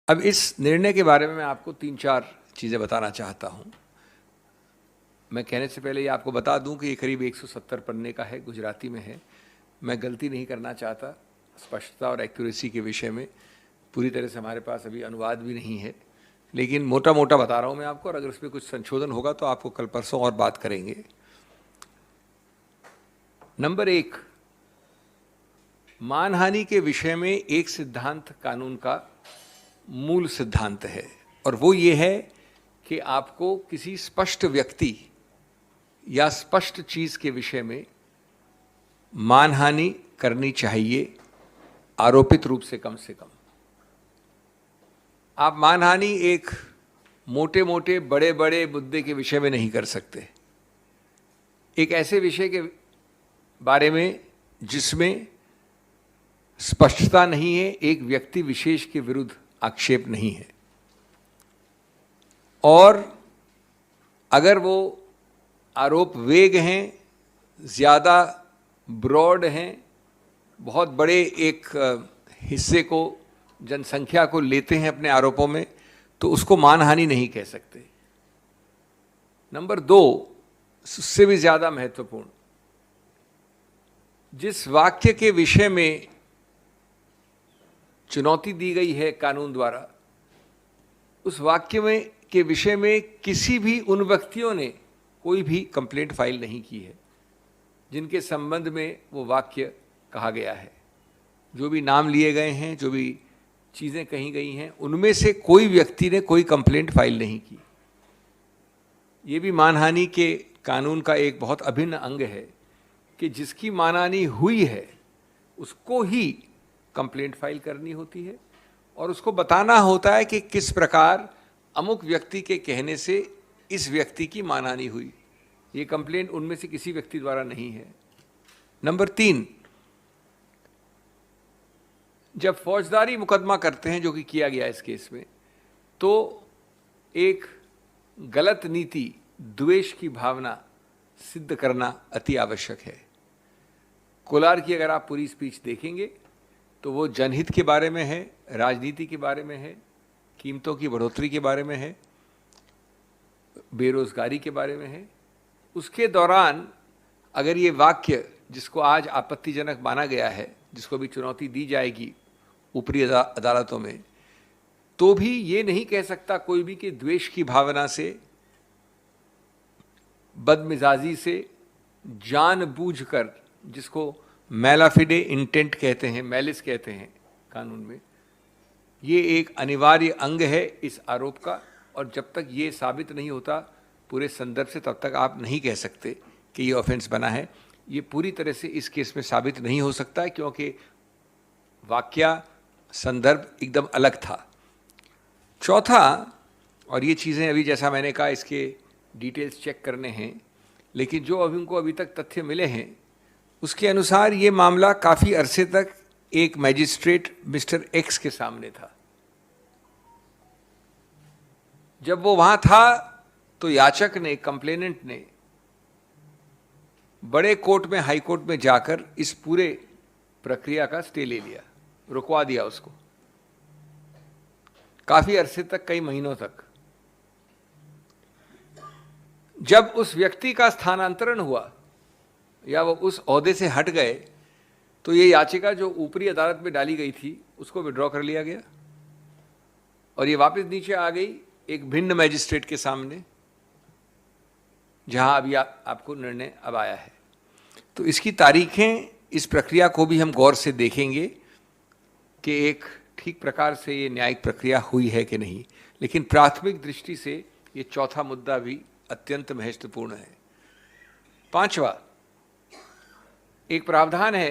अब इस निर्णय के बारे में मैं आपको 3-4 चीज़ें बताना चाहता हूँ। मैं कहने से पहले ये आपको बता दूं कि ये करीब 170 पन्ने का है, गुजराती में है। मैं गलती नहीं करना चाहता स्पष्टता और एक्यूरेसी के विषय में। पूरी तरह से हमारे पास अभी अनुवाद भी नहीं है, लेकिन मोटा मोटा बता रहा हूँ मैं आपको, और अगर उसमें कुछ संशोधन होगा तो आपको कल परसों और बात करेंगे। नंबर 1, मानहानि के विषय में एक सिद्धांत कानून का मूल सिद्धांत है, और वो ये है कि आपको किसी स्पष्ट व्यक्ति या स्पष्ट चीज के विषय में मानहानि करनी चाहिए, आरोपित रूप से कम से कम। आप मानहानि एक मोटे मोटे बड़े बड़े मुद्दे के विषय में नहीं कर सकते, एक ऐसे विषय के बारे में जिसमें स्पष्टता नहीं है, एक व्यक्ति विशेष के विरुद्ध आक्षेप नहीं है, और अगर वो आरोप वेग हैं, ज़्यादा ब्रॉड हैं, बहुत बड़े एक हिस्से को, जनसंख्या को लेते हैं अपने आरोपों में, तो उसको मानहानि नहीं कह सकते। नंबर 2, उससे भी ज़्यादा महत्वपूर्ण, जिस वाक्य के विषय में चुनौती दी गई है कानून द्वारा, उस वाक्य में के विषय में किसी भी उन व्यक्तियों ने कोई भी कंप्लेंट फाइल नहीं की है जिनके संबंध में वो वाक्य कहा गया है। जो भी नाम लिए गए हैं, जो भी चीज़ें कही गई हैं, उनमें से कोई व्यक्ति ने कोई कंप्लेंट फाइल नहीं की। ये भी मानहानि के कानून का एक बहुत अभिन्न अंग है कि जिसकी मानहानि हुई है उसको ही कंप्लेंट फाइल करनी होती है, और उसको बताना होता है कि किस प्रकार अमुक व्यक्ति के कहने से इस व्यक्ति की मानहानि हुई। ये कंप्लेंट उनमें से किसी व्यक्ति द्वारा नहीं है। नंबर 3, जब फौजदारी मुकदमा करते हैं, जो कि किया गया इस केस में, तो एक गलत नीति, द्वेष की भावना सिद्ध करना अति आवश्यक है। कोलार की अगर आप पूरी स्पीच देखेंगे तो वो जनहित के बारे में है, राजनीति के बारे में है, कीमतों की बढ़ोतरी के बारे में है, बेरोजगारी के बारे में है। उसके दौरान अगर ये वाक्य, जिसको आज आपत्तिजनक माना गया है, जिसको भी चुनौती दी जाएगी ऊपरी अदालतों में, तो भी ये नहीं कह सकता कोई भी कि द्वेष की भावना से, बदमिजाजी से, जानबूझकर, जिसको मैलाफिडे इंटेंट कहते हैं, मैलिस कहते हैं कानून में, ये एक अनिवार्य अंग है इस आरोप का, और जब तक ये साबित नहीं होता पूरे संदर्भ से, तब तक आप नहीं कह सकते कि ये ऑफेंस बना है। ये पूरी तरह से इस केस में साबित नहीं हो सकता है, क्योंकि वाक्य संदर्भ एकदम अलग था। चौथा, और ये चीज़ें अभी जैसा मैंने कहा इसके डिटेल्स चेक करने हैं, लेकिन जो अभी उनको अभी तक तथ्य मिले हैं उसके अनुसार ये मामला काफ़ी अरसे तक एक मैजिस्ट्रेट मिस्टर एक्स के सामने था। जब वो वहाँ था तो याचक ने, कंप्लेनेंट ने बड़े कोर्ट में, हाई कोर्ट में जाकर इस पूरे प्रक्रिया का स्टे ले लिया, रुकवा दिया उसको काफी अरसे तक, कई महीनों तक। जब उस व्यक्ति का स्थानांतरण हुआ या वो उस ओहदे से हट गए, तो ये याचिका जो ऊपरी अदालत में डाली गई थी उसको विड्रॉ कर लिया गया, और ये वापस नीचे आ गई एक भिन्न मैजिस्ट्रेट के सामने, जहां अभी आपको निर्णय अब आया है। तो इसकी तारीखें, इस प्रक्रिया को भी हम गौर से देखेंगे कि एक ठीक प्रकार से ये न्यायिक प्रक्रिया हुई है कि नहीं। लेकिन प्राथमिक दृष्टि से ये चौथा मुद्दा भी अत्यंत महत्वपूर्ण है। 5वां, एक प्रावधान है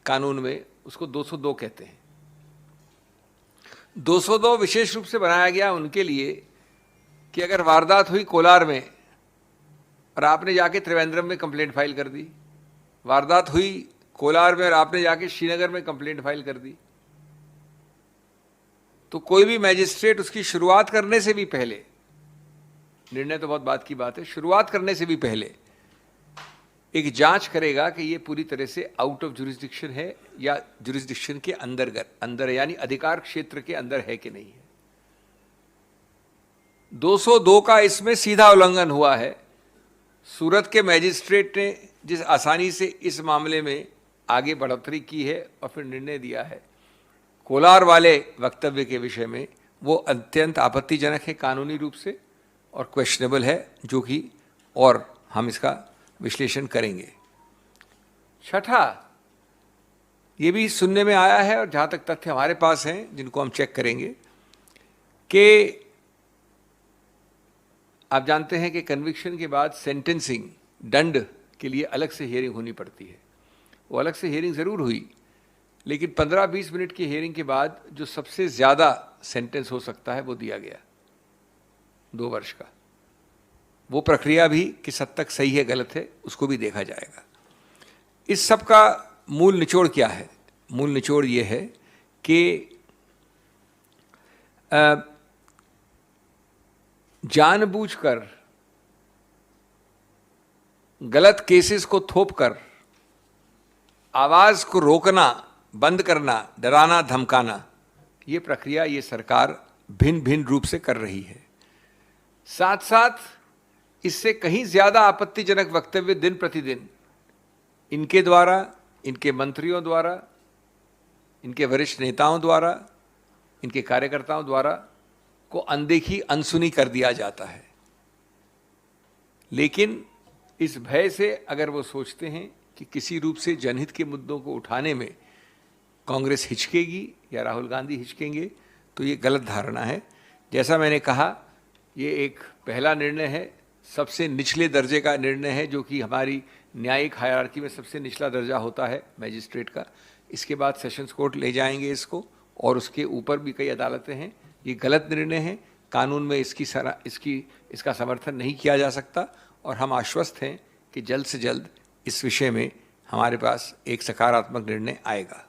कानून में, उसको 202 कहते हैं। 202 विशेष रूप से बनाया गया उनके लिए कि अगर वारदात हुई कोलार में और आपने जाके त्रिवेंद्रम में कंप्लेंट फाइल कर दी, वारदात हुई कोलार में और आपने जाके श्रीनगर में कंप्लेंट फाइल कर दी, तो कोई भी मैजिस्ट्रेट उसकी शुरुआत करने से भी पहले, निर्णय तो बहुत बात की बात है, शुरुआत करने से भी पहले एक जांच करेगा कि ये पूरी तरह से आउट ऑफ जुरिस्डिक्शन है या जुरिस्डिक्शन के अंदर यानी अधिकार क्षेत्र के अंदर है कि नहीं है। 202 का इसमें सीधा उल्लंघन हुआ है। सूरत के मैजिस्ट्रेट ने जिस आसानी से इस मामले में आगे बढ़ोतरी की है और फिर निर्णय दिया है कोलार वाले वक्तव्य के विषय में, वो अत्यंत आपत्तिजनक है कानूनी रूप से और क्वेश्चनेबल है, जो कि और हम इसका विश्लेषण करेंगे। छठा, ये भी सुनने में आया है और जहाँ तक तथ्य हमारे पास हैं जिनको हम चेक करेंगे कि आप जानते हैं कि कन्विक्शन के बाद सेंटेंसिंग, दंड के लिए अलग से हियरिंग होनी पड़ती है। वो अलग से हियरिंग ज़रूर हुई, लेकिन 15-20 मिनट की हियरिंग के बाद जो सबसे ज़्यादा सेंटेंस हो सकता है वो दिया गया 2 वर्ष का। वो प्रक्रिया भी किस हद तक सही है गलत है उसको भी देखा जाएगा। इस सब का मूल निचोड़ क्या है? मूल निचोड़ ये है कि जानबूझकर गलत केसेस को थोपकर आवाज़ को रोकना, बंद करना, डराना, धमकाना, ये प्रक्रिया ये सरकार भिन्न भिन्न रूप से कर रही है। साथ साथ इससे कहीं ज़्यादा आपत्तिजनक वक्तव्य दिन प्रतिदिन इनके द्वारा, इनके मंत्रियों द्वारा, इनके वरिष्ठ नेताओं द्वारा, इनके कार्यकर्ताओं द्वारा को अनदेखी, अनसुनी कर दिया जाता है। लेकिन इस भय से अगर वो सोचते हैं कि किसी रूप से जनहित के मुद्दों को उठाने में कांग्रेस हिचकेगी या राहुल गांधी हिचकेंगे, तो ये गलत धारणा है। जैसा मैंने कहा, ये एक पहला निर्णय है, सबसे निचले दर्जे का निर्णय है, जो कि हमारी न्यायिक हायरार्की में सबसे निचला दर्जा होता है मैजिस्ट्रेट का। इसके बाद सेशंस कोर्ट ले जाएंगे इसको, और उसके ऊपर भी कई अदालतें हैं। ये गलत निर्णय है, कानून में इसका समर्थन नहीं किया जा सकता, और हम आश्वस्त हैं कि जल्द से जल्द इस विषय में हमारे पास एक सकारात्मक निर्णय आएगा।